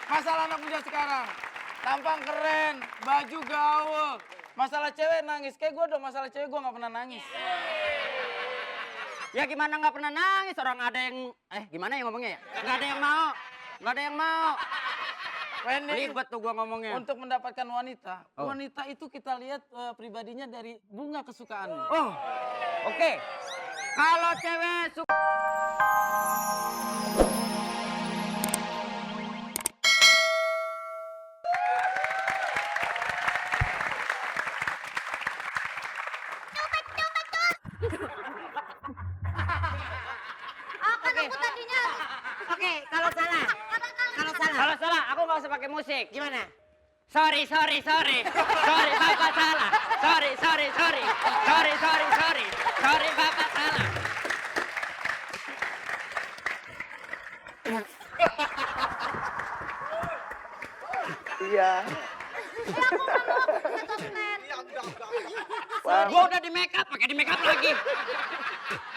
Masalah anak muda sekarang, tampang keren, baju gaul. Masalah cewek nangis, kayak gue dong, masalah cewek gue gak pernah nangis. Ya gimana nggak pernah nangis, orang ada yang, gimana ya ngomongnya ya? Nggak ada yang mau, nggak ada yang mau. Ribet tuh gua ngomongnya. Untuk mendapatkan wanita, wanita itu kita lihat pribadinya dari bunga kesukaan. Oh, oke. Kalau cewek suka... Kan aku tadinya. Oke, kalau salah. Kalau salah, aku nggak usah pakai musik. Gimana? Sorry. Sorry, Bapak salah. Sorry. Sorry, Bapak salah. Iya. Gua udah di make up, pakai di make up lagi.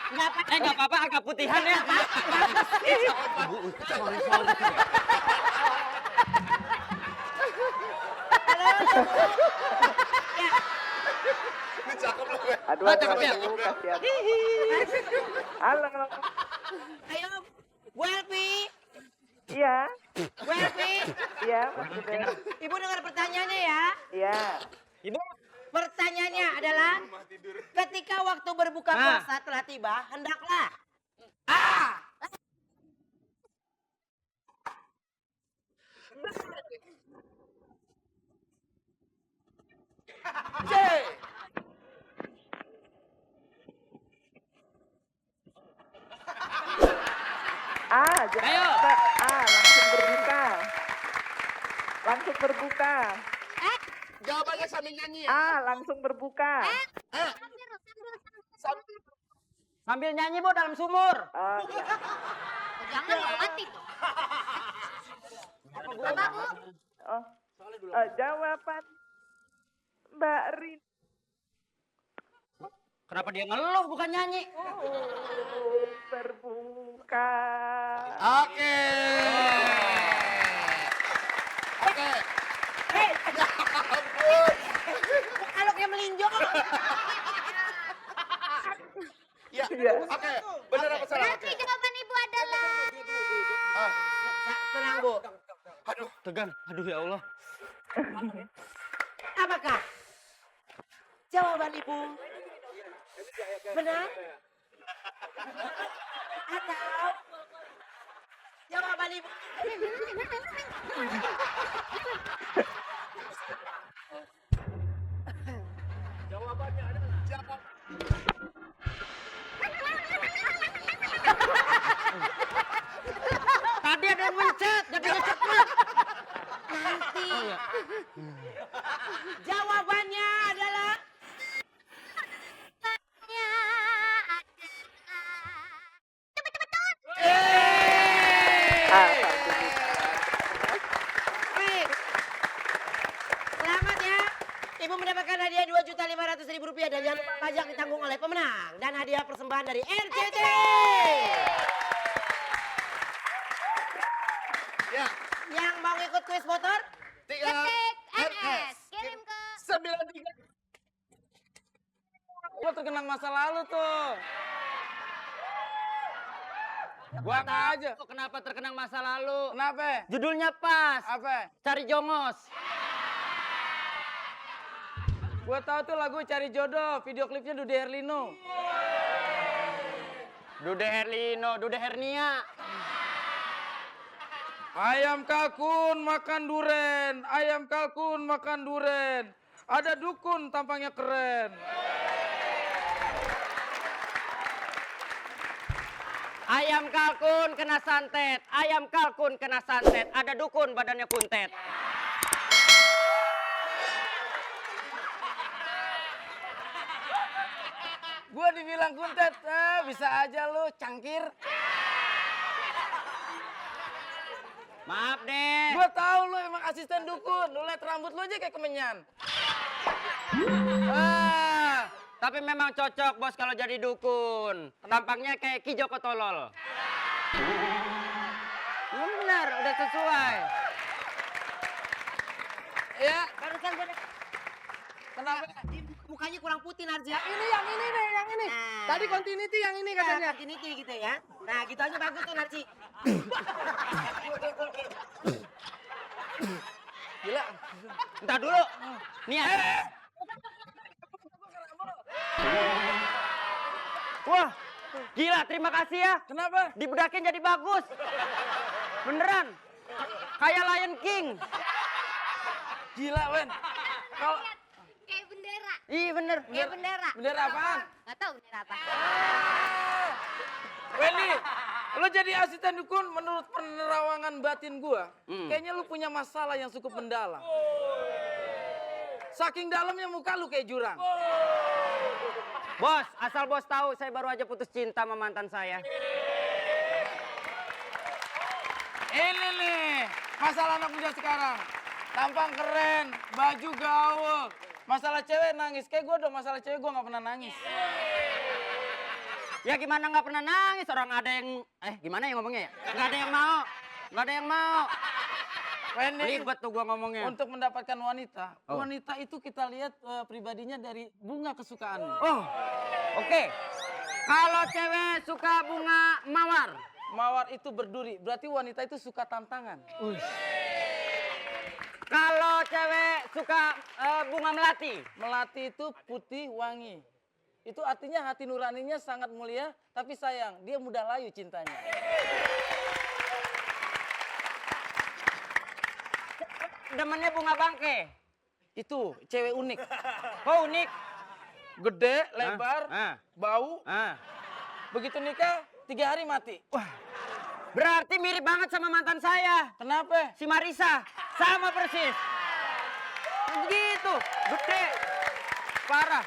Nggak apa-apa, agak putihan ya. Aduh, cakep ya? kasihan. Halo. Ayo, Bu Elvi. Iya. Bu Elvi. Iya, maksudnya. Ibu dengar pertanyaannya ya. Iya. Ibu, Pertanyaannya adalah, ketika waktu berbuka puasa telah tiba, hendaklah Ayo. Langsung berbuka. Langsung berbuka. Jawabannya sambil nyanyi. Langsung berbuka. sambil nyanyi Bu dalam sumur. Jangan mati tuh. Apa, Bu? Jawaban Mbak Rin. Kenapa dia ngeluh bukan nyanyi? Berbuka. Oke. Oke. aloknya melinjok. Ya. Iya. Oke. Benar apa salah? Berarti jawaban Ibu adalah Tenang, Bu. Aduh. Tegang, aduh ya Allah. Apakah jawaban Ibu benar? Atau jawaban Ibu Tadi ada yang mencet, jadinya cepet. nanti? Jawabannya adalah baik. Selamat ya. Ibu mendapatkan hadiah Rp2.500.000 dan jangan lupa pajak ditanggung oleh pemenang dan hadiah persembahan dari RCT. Ya. Yang mau ikut kuis motor? ketik MS. Kirim ke 93. Gue terkenang masa lalu tuh. Gua nggak aja. Kenapa terkenang masa lalu? Kenapa? Judulnya pas. Apa? Cari jongos. Gue tahu tuh lagu Cari Jodoh, video klipnya Dude Herlino. Dude Herlino, Dude Hernia. Ayam kalkun makan duren, ayam kalkun makan duren. Ada dukun tampangnya keren. Ayam kalkun kena santet, ayam kalkun kena santet. Ada dukun badannya kuntet. Gue dibilang kuntet, bisa aja lu cangkir. Maaf deh. Gue tahu lu emang asisten dukun, lu liat rambut lu aja kayak kemenyan. Tapi memang cocok bos kalau jadi dukun. Tampangnya kayak Ki Joko Tolol. Benar, udah sesuai. Ya, Barusan gue kenapa? mukanya kurang putih Narji. Yang ini nih, yang ini. Nah. Tadi continuity yang ini katanya. Continuity gitu ya. Nah gitu aja bagus tuh Narji. Gila. Entar dulu. Nih ada. Wah, gila, terima kasih ya. Kenapa? Dibedakin jadi bagus. Beneran. Kayak Lion King. Gila, Wen. Kalau Kayak bendera. Ih, bener. Kayak bendera. bendera apaan? Gak tahu bendera apa. Wendy, lu jadi asisten dukun menurut penerawangan batin gua, kayaknya lu punya masalah yang cukup mendalam. Saking dalamnya muka lu kayak jurang. Bos, asal bos tahu saya baru aja putus cinta sama mantan saya. Ini nih, masalah anak muda sekarang. Tampang keren, baju gaul. Masalah cewek nangis, kayak gua dong masalah cewek gua nggak pernah nangis. Ya gimana nggak pernah nangis, orang ada yang... gimana ya ngomongnya ya? Nggak ada yang mau. Nggak ada yang mau. Wendy, Ribet tuh gua ngomongnya. untuk mendapatkan wanita, Oh. wanita itu kita lihat pribadinya dari bunga kesukaannya. Oh, oke. Kalau cewek suka bunga mawar. Mawar itu berduri, berarti wanita itu suka tantangan. Kalau cewek suka bunga melati. Melati itu putih wangi. Itu artinya hati nuraninya sangat mulia, tapi sayang, dia mudah layu cintanya. Demennya bunga bangke. Itu cewek unik. Oh, unik. Gede, lebar, bau. Begitu nikah, 3 hari mati. Berarti mirip banget sama mantan saya. Kenapa? Si Marisa. Sama persis. Begitu. Gede. Parah.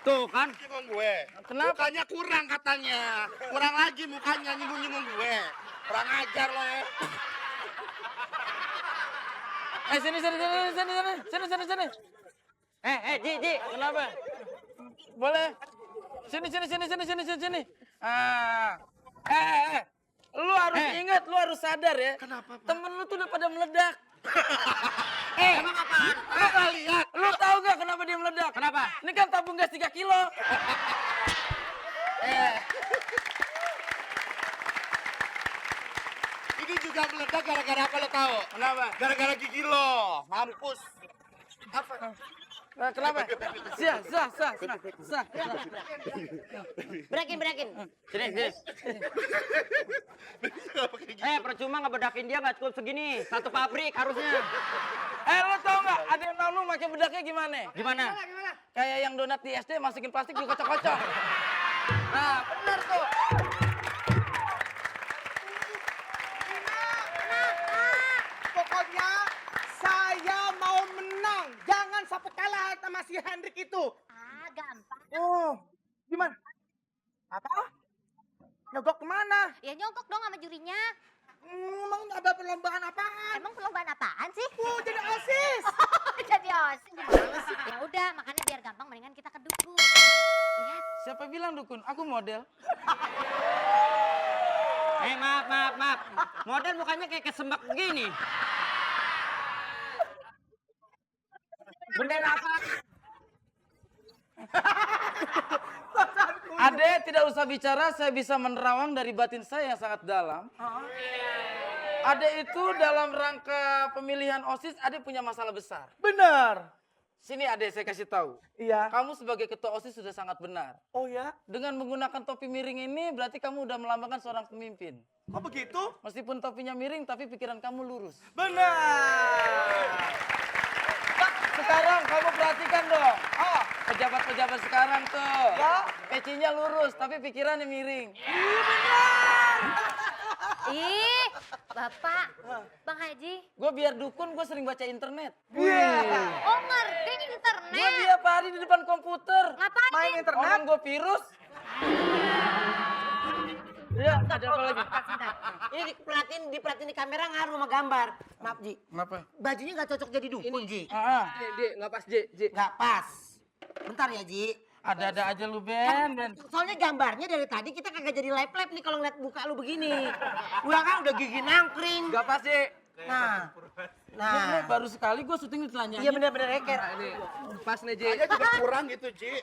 Tuh kan. Nyinggung gue. Kenapa? Mukanya kurang katanya. Kurang lagi mukanya nyinggung-nyinggung gue. Kurang ajar lo ya. Sini. Ji. Kenapa? Boleh. Sini. Lu harus ingat, lu harus sadar ya. Kenapa, Pak? Temen lu tuh udah pada meledak. Emang apaan? Lu gak lihat? Lu tahu gak kenapa dia meledak? Kenapa? Ini kan tabung gas 3 kilo. Ini juga meledak gara-gara apa lo tahu? Kenapa? Gara-gara gigi lo. Mampus. Apa? Kenapa? Sah. Berakin. Sini. Kenapa kayak gitu? Percuma ngebedakin dia nggak cukup segini. Satu pabrik harusnya. Lu tau gak? Ada yang tahu lu pakai bedaknya gimana? Gimana? Kayak yang donat di SD masukin plastik dikocok-kocok. Nah, bener tuh. Pokoknya saya mau menang. Jangan sampai kalah sama si Hendrik itu. Ah, gampang. Oh, gimana? Apa? Nyogok kemana? Ya nyogok dong sama jurinya. Emang ada perlombaan apaan? Emang perlombaan apaan sih? Jadi OSIS. Jadi osis gimana sih? Ya udah, makanya biar gampang mendingan kita ke dukun. Lihat. Siapa bilang dukun? Aku model. Maaf. Model mukanya kayak kesembak begini. Bendera apa? Ade tidak usah bicara, saya bisa menerawang dari batin saya yang sangat dalam. Ade itu dalam rangka pemilihan OSIS, Ade punya masalah besar. Benar. Sini Ade, saya kasih tahu. Iya. Kamu sebagai ketua OSIS sudah sangat benar. Oh ya? Dengan menggunakan topi miring ini, berarti kamu udah melambangkan seorang pemimpin. Oh begitu? Meskipun topinya miring, tapi pikiran kamu lurus. Benar. Sekarang kamu perhatikan dong. Pejabat-pejabat sekarang tuh. Ya. Pecinya lurus, tapi pikirannya miring. Ih, Bapak, Bang Haji. Gue biar dukun, gue sering baca internet. Oh, ngerti Gue internet. tiap hari di depan komputer. Ngapain? Main internet? Orang gue virus. Ya, ada apa lagi? Ini diperhatiin di kamera ngaruh sama gambar. Maaf Ji, Kenapa? bajunya nggak cocok jadi dukun Ji. Nggak pas, Ji. Nggak pas. Bentar ya Ji. Ada-ada aja lu, Ben. Soalnya gambarnya dari tadi kita kagak jadi live nih kalau ngeliat muka lu begini. Udah kan udah gigi nangkring. Nggak pas, Ji. Nah, Nah, baru sekali gue syuting di telanjang. Iya bener-bener eker. Kayaknya juga kurang gitu, Ji.